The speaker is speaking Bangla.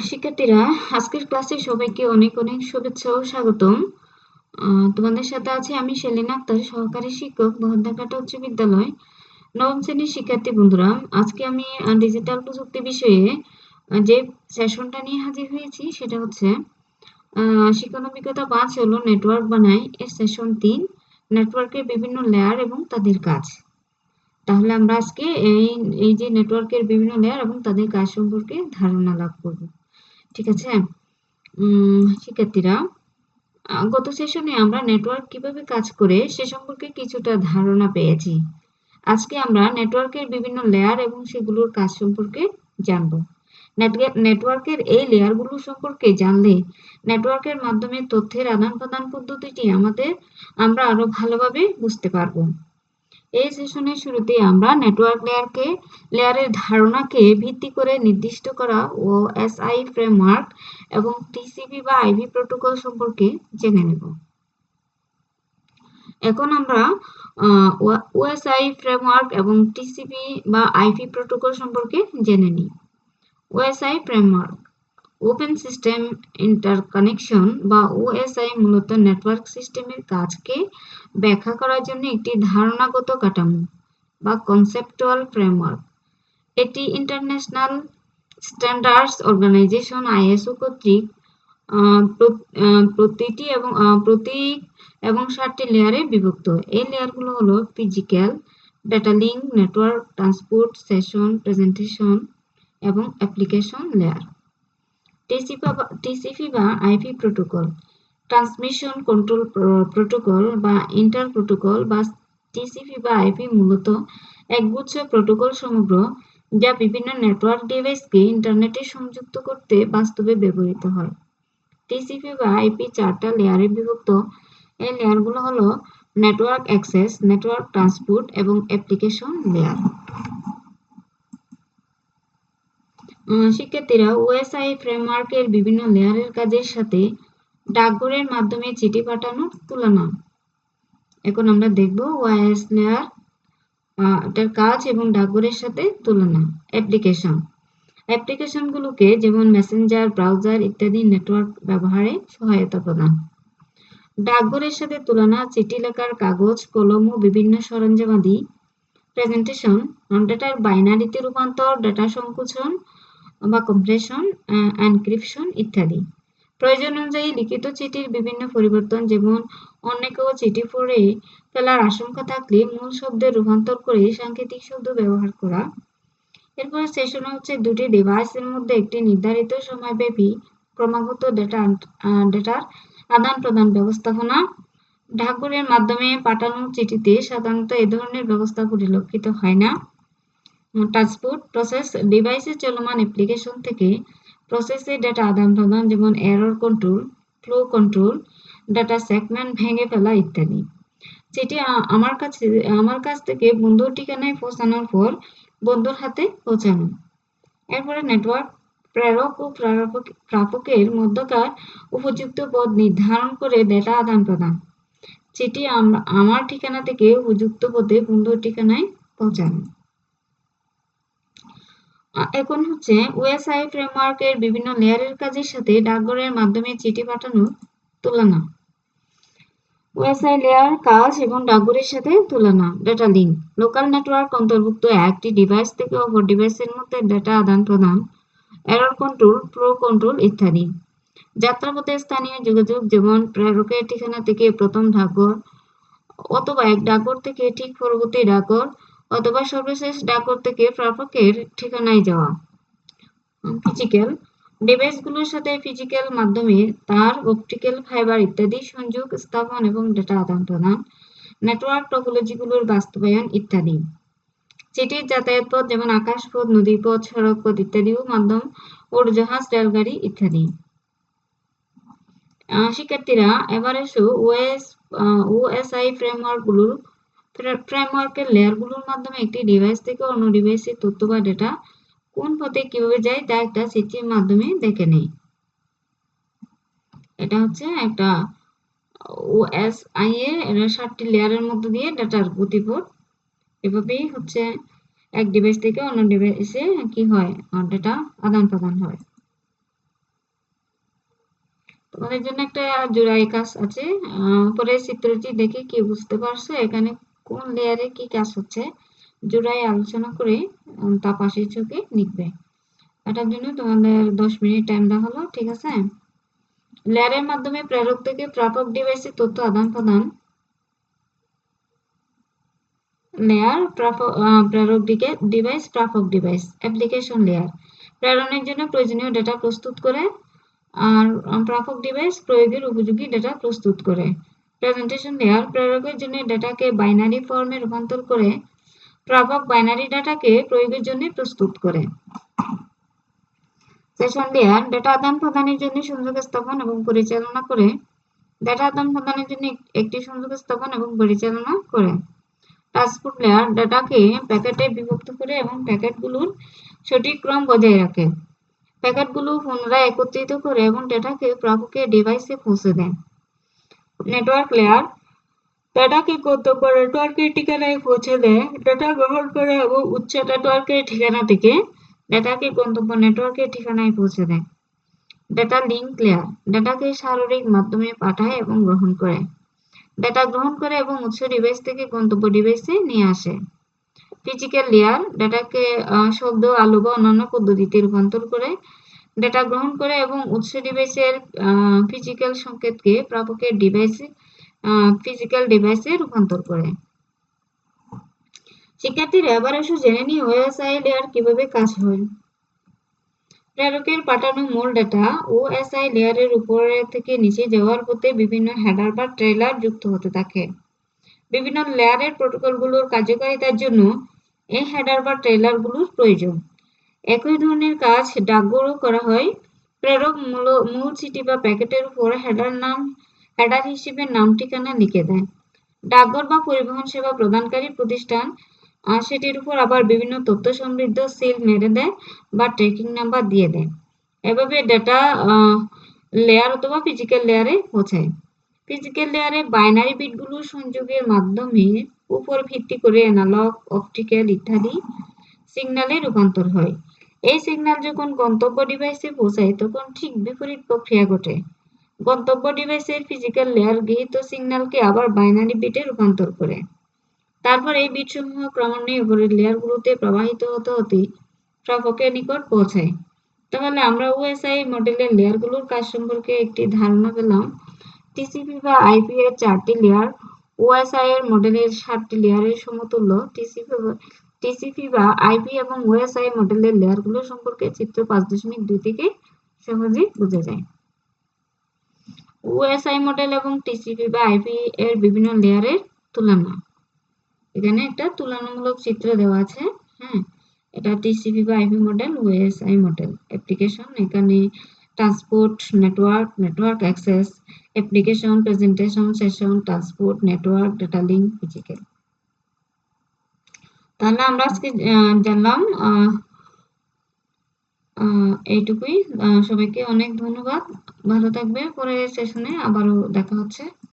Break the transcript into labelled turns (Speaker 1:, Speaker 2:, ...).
Speaker 1: শিক্ষার্থীরা, আজকের ক্লাসে সবাইকে অনেক অনেক শুভেচ্ছা ও স্বাগতম। তোমাদের সাথে আছি আমি সেলিনা আক্তার, সহকারী শিক্ষক, বহদ্দারঘাটা উচ্চ বিদ্যালয়, নবম শ্রেণীর শিক্ষার্থী বন্ধুরা। আজকে আমি ডিজিটাল প্রযুক্তি বিষয়ে যে সেশনটা নিয়ে হাজির হয়েছি সেটা হচ্ছে শিক্ষণ অভিজ্ঞতা 5 হলো নেটওয়ার্ক বানাই এর সেশন 3, নেটওয়ার্কের বিভিন্ন লেয়ার এবং তাদের কাজ। তাহলে আমরা আজকে এই যে নেটওয়ার্কের বিভিন্ন লেয়ার এবং তাদের কাজ সম্পর্কে ধারণা লাভ করব। ঠিক আছে। শিক্ষার্থীরা, গত সেশনে আমরা নেটওয়ার্ক কিভাবে কাজ করে সে সম্পর্কে কিছুটা ধারণা পেয়েছি। আজকে আমরা নেটওয়ার্কের বিভিন্ন লেয়ার এবং সেগুলোর কাজ সম্পর্কে জানব। নেটওয়ার্কের এই লেয়ারগুলো সম্পর্কে জানলে নেটওয়ার্কের মাধ্যমে তথ্যের আদান প্রদান পদ্ধতিটি আমরা আরো ভালোভাবে বুঝতে পারবো। এই সেশনের শুরুতে আমরা নেটওয়ার্ক লেয়ারের ধারণাকে ভিত্তি করে নির্দিষ্ট করা ওএসআই ফ্রেমওয়ার্ক এবং টিসিপি বা আইপি প্রোটোকল সম্পর্কে জেনে নেব। এখন আমরা ওএসআই ফ্রেমওয়ার্ক এবং টিসিপি বা আইপি প্রোটোকল সম্পর্কে জেনে নিই। OSI framework, open system interconnection বা ওএসআই মূলত নেটওয়ার্ক সিস্টেমের কাজকে ব্যাখ্যা করার জন্য একটি ধারণাগত কাঠামো বা কনসেপচুয়াল ফ্রেমওয়ার্ক। এটি ইন্টারন্যাশনাল স্ট্যান্ডার্ডস অর্গানাইজেশন আইএসও কর্তৃক প্রতীক এবং 7টি লেয়ারে বিভক্ত। এই লেয়ারগুলো হলো physical, data link, network, transport, session, presentation এবং অ্যাপ্লিকেশন লেয়ার। টিসিপি বা IP protocol, transmission control protocol বা ইন্টার প্রোটোকল বা টিসিপি বা আইপি মূলত একগুচ্ছ প্রোটোকল সমগ্র যা বিভিন্ন নেটওয়ার্ক ডিভাইসকে ইন্টারনেটে সংযুক্ত করতে বাস্তবে ব্যবহৃত হয়। টিসিপি বা আইপি 4টা লেয়ারে বিভক্ত। এই লেয়ারগুলো হলো নেটওয়ার্ক অ্যাক্সেস, নেটওয়ার্ক ট্রান্সপোর্ট এবং অ্যাপ্লিকেশন লেয়ার। শিক্ষার্থীরা, ওএসআই ফ্রেমওয়ার্কের বিভিন্ন লেয়ারের কাজের সাথে ডাকঘরের মাধ্যমে চিঠি পাঠানোর তুলনা। এখন আমরা দেখব ওএস লেয়ার এটার কাজ এবং ডাকঘরের সাথে তুলনা। অ্যাপ্লিকেশনগুলোকে যেমন মেসেঞ্জার, ব্রাউজার ইত্যাদি নেটওয়ার্ক ব্যবহারে সহায়তা প্রদান। ডাকঘরের সাথে তুলনা, চিঠি লেখার কাগজ, কলম ও বিভিন্ন সরঞ্জামাদি। প্রেজেন্টেশন, ডেটার বাইনারিতে রূপান্তর, ডেটা সংকুচন বা কম্প্রেশন, এনক্রিপশন ইত্যাদি। প্রয়োজন অনুযায়ী লিখিত চিঠির বিভিন্ন পরিবর্তন, যেমন অন্য কেউ চিঠি পড়ে ফেলার আশঙ্কা থাকলে মূল শব্দে রূপান্তর করে সাংকেতিক শব্দ ব্যবহার করা। এরপরে সেশন হচ্ছে দুটি ডিভাইসের মধ্যে একটি নির্ধারিত সময়ব্যাপী ক্রমাগত ডেটার আদান প্রদান ব্যবস্থাপনা। ডাকঘরের মাধ্যমে পাঠানো চিঠিতে সাধারণত এ ধরনের ব্যবস্থা পরিলক্ষিত হয় না। ট্রান্সপোর্ট প্রসেস, ডিভাইসে চলমান অ্যাপ্লিকেশন থেকে প্রসেসে ডেটা আদান প্রদান, যেমন error control, flow control, data segment ভেঙে ফেলা ইত্যাদি। চিঠি আমার কাছ থেকে বন্ধুর ঠিকানায় পৌঁছানোর পর বন্ধুর হাতে পৌঁছানো। এরপরে নেটওয়ার্ক, প্রেরক ও প্রাপকের মধ্যকার উপযুক্ত পথ নির্ধারণ করে ডেটা আদান প্রদান। চিঠি আমার ঠিকানা থেকে উপযুক্ত পথে বন্ধুর ঠিকানায় পৌঁছানো। এখন হচ্ছে ওএসআই ফ্রেমওয়ার্কের বিভিন্ন লেয়ারের কাজের সাথে ডাকঘরের মাধ্যমে চিঠি পাঠানোর তুলনা। ওএসআই লেয়ার কাজ এবং ডাকঘরের সাথে তুলনা। ডেটা লিঙ্ক, লোকাল নেটওয়ার্ক অন্তর্ভুক্ত একটি ডিভাইস থেকে অপর ডিভাইসের মধ্যে ডেটা আদান প্রদান, এরর কন্ট্রোল, ফ্লো কন্ট্রোল ইত্যাদি। যাত্রাপথে স্থানীয় যোগাযোগ, যেমন প্রেরকের ঠিকানা থেকে প্রথম ডাকঘর অথবা এক ডাকঘর থেকে ঠিক পরবর্তী ডাকঘর অথবা সর্বশেষ ডাকঘর থেকে প্রাপকের ঠিকানায় যাওয়া। ফিজিক্যাল, ডিভাইসগুলোর সাথে ফিজিক্যাল মাধ্যমে তার, অপটিক্যাল ফাইবার ইত্যাদি সংযোগ স্থাপন এবং ডেটা আদান প্রদান। নেটওয়ার্ক টপোলজিগুলোর বাস্তবায়ন ইত্যাদি। চিঠির যাতায়াত পথ, যেমন আকাশপথ, নদীপথ, সড়কপথ ইত্যাদিও মাধ্যম, উড়োজাহাজ, রেলগাড়ি ইত্যাদি। শিক্ষার্থীরা, এবার এসো ওএসআই ফ্রেমওয়ার্কের লেয়ারগুলোর মাধ্যমে একটি ডিভাইস থেকে অন্য ডিভাইসে তথ্য বা ডেটা কোন পথে কিভাবে যায় তা একটা চিত্রের মাধ্যমে দেখে নেই। এটা হচ্ছে একটা ওএসআই এর 7টি লেয়ারের মধ্যে দিয়ে ডেটার গতিপথ। এভাবেই হচ্ছে এক ডিভাইস থেকে অন্য ডিভাইসে কি হয়, ডেটা আদান প্রদান হয়। তোমাদের জন্য একটা জোড়াই কাজ আছে। পরের চিত্রটি দেখে কি বুঝতে পারছো এখানে কোন লেয়ারে কি কাজ হচ্ছে জোড়াই আলোচনা করে তা পাশের চোখে লিখবে। এটার জন্য তোমাদের 10 মিনিট টাইম দেওয়া হলো, ঠিক আছে। লেয়ারের মাধ্যমে প্রেরক থেকে প্রাপক ডিভাইসে তথ্য আদান প্রদান। লেয়ার প্রেরক ডিভাইস প্রাপক ডিভাইস অ্যাপ্লিকেশন লেয়ার প্রেরণের জন্য প্রয়োজনীয় ডেটা প্রস্তুত করে, আর প্রাপক ডিভাইস প্রয়োগের উপযোগী ডেটা প্রস্তুত করে। প্রেজেন্টেশন লেয়ার প্রেরকের জন্য ডেটাকে বাইনারি ফর্মে রূপান্তর করে, প্রাপক বাইনারি ডাটাকে প্রয়োগের জন্য প্রস্তুত করে। সেশন লেয়ার ডেটা আদান প্রদানের জন্য সংযোগ স্থাপন এবং পরিচালনা করে। ডেটা আদান প্রদানের জন্য একটি সংযোগ স্থাপন এবং পরিচালনা করে। ট্রান্সপোর্ট লেয়ার ডেটাকে প্যাকেটে বিভক্ত করে এবং প্যাকেটগুলোর সঠিক ক্রম বজায় রাখে। প্যাকেটগুলো পুনরায় একত্রিত করে এবং ডেটাকে প্রাপকের ডিভাইসে পৌঁছে দেয়। নেটওয়ার্ক লেয়ার ডেটাকে গন্তব্য নেটওয়ার্কের ঠিকানায় পৌঁছে দেয়। ডেটা গ্রহণ করে এবং উচ্চ নেটওয়ার্কের ঠিকানা থেকে ডেটাকে গন্তব্য নেটওয়ার্কের ঠিকানায় পৌঁছে দেয়। ডেটা লিঙ্ক লেয়ার ডেটাকে শারীরিক মাধ্যমে পাঠায় এবং গ্রহণ করে। ডেটা গ্রহণ করে এবং উৎস ডিভাইস থেকে গন্তব্য ডিভাইসে নিয়ে আসে। ফিজিক্যাল লেয়ার ডেটাকে শব্দ, আলো বা অন্যান্য পদ্ধতিতে রূপান্তর করে। ডেটা গ্রহণ করে এবং উৎস ডিভাইসের ফিজিক্যাল সংকেতকে প্রাপকের ফিজিক্যাল ডিভাইসে রূপান্তর করে। শিক্ষার্থীরা এবার এসে জেনে নিই ওএসআই লেয়ার কিভাবে কাজ হয়। প্রেরকের পাঠানো মূল ডেটা ওএসআই লেয়ারের উপরে থেকে নিচে যাওয়ার পথে বিভিন্ন হেডার বা ট্রেলার যুক্ত হতে থাকে। বিভিন্ন লেয়ারের প্রোটোকলগুলোর কার্যকারিতার জন্য এই হেডার বা ট্রেলারগুলোর প্রয়োজন। একই ধরনের কাজ ডাকঘরও করা হয়। প্রেরক মূল চিঠি বা প্যাকেটের উপর হেডার হিসেবে নাম ঠিকানা লিখে দেয়। ডাকঘর বা পরিবহন সেবা প্রদানকারী প্রতিষ্ঠান সেটির উপর আবার বিভিন্ন তথ্য সমৃদ্ধ সিল মেরে দেয় বা ট্র্যাকিং নাম্বার দিয়ে দেয়। এভাবে ডেটা লেয়ার অথবা ফিজিক্যাল লেয়ারে পৌঁছায়। ফিজিক্যাল লেয়ারে বাইনারি বিটগুলোর সংযোগের মাধ্যমে উপর ভিত্তি করে অ্যানালগ, অপটিক্যাল ইত্যাদি সিগন্যালে রূপান্তর হয়। এই সিগন্যাল যখন গন্তব্য ডিভাইসে পৌঁছায় তখন ঠিক বিপরীত প্রক্রিয়া ঘটে। গন্তব্য ডিভাইসের ফিজিক্যাল লেয়ার গৃহীত সিগন্যালকে আবার বাইনারি বিটে রূপান্তর করে। তারপর এই বিটসমূহ ক্রমান্বয়ে উপরের লেয়ারগুলোতে প্রবাহিত হতে হতে প্রাপকের নিকট পৌঁছায়। তাহলে আমরা ওএসআই মডেলের লেয়ারগুলোর কাজ সম্পর্কে একটি ধারণা পেলাম। টিসিপি বা আইপি এর 4টি লেয়ার, ওএসআই এর মডেলের 7টি লেয়ারের সমতুল্য। টিসিপি বা আইপি এবং ওএসআই মডেলের লেয়ারগুলো সম্পর্কে চিত্র 5.2 থেকে সহজেই বোঝা যায়। ওএসআই মডেল এবং টিসিপি বা আইপি এর বিভিন্ন লেয়ারের তুলনা। এখানে একটা তুলনামূলক চিত্র দেওয়া আছে। হ্যাঁ, এটা টিসিপি বা IP model, OSI model. Application এখানে transport, network access, application, presentation, session, transport, network, data link, physical. তাহলে আমরা আজকে জানলাম এইটুকুই। সবাইকে অনেক ধন্যবাদ। ভালো থাকবে। পরের সেশনে আবারও দেখা হচ্ছে।